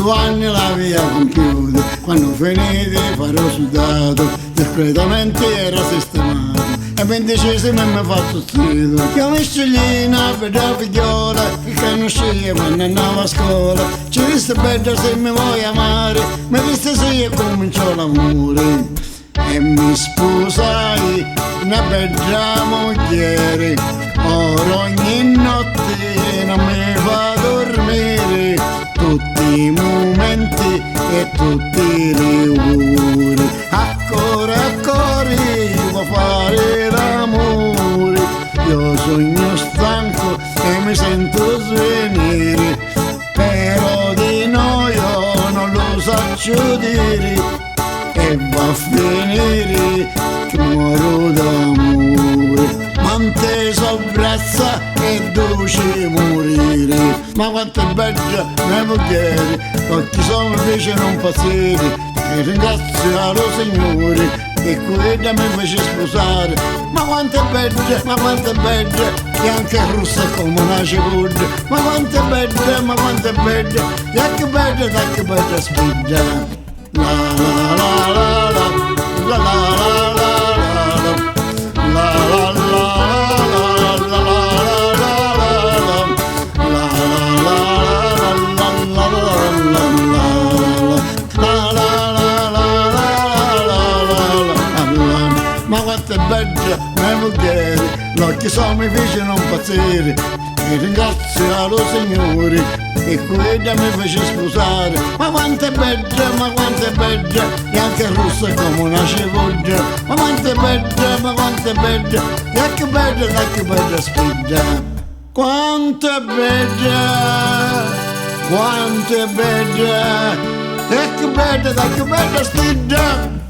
2 anni la via compiuta, quando finiti farò sudato, discretamente era sistemato, e 20esimo mi fatto strido. Io mi sceglina per la figliola, che non sceglie quando andavo a scuola, ci disse bella se mi vuoi amare, mi disse sì e cominciò l'amore. E mi sposai una bella moglie, ora ogni notte non mi fa dormire, tutti i momenti e tutti gli auguri, ancora io fare l'amore, io sogno stanco e mi sento svenire, però di noi io non lo so dire, e va a finire che muoro d'amore, quante sovrezza e dolce morire, ma quanto è bella mia moglie, occhi sono invece non pazzire, e ringrazio lo Signore che quella mi fece sposare, ma quanto è bella, e anche rossa come una cipolla, ma quanto è bella, e anche bella spiglia. La la la la la la la ma quanto è bella mia moglie, l'occhio so mi fece non pazzire, e ringrazio lo Signore e quella mi fece sposare, ma quanto è bella, e anche rossa come una cipolla, ma quanto è bella, e anche bella spiglia, quanto è bella, e che bella spiglia.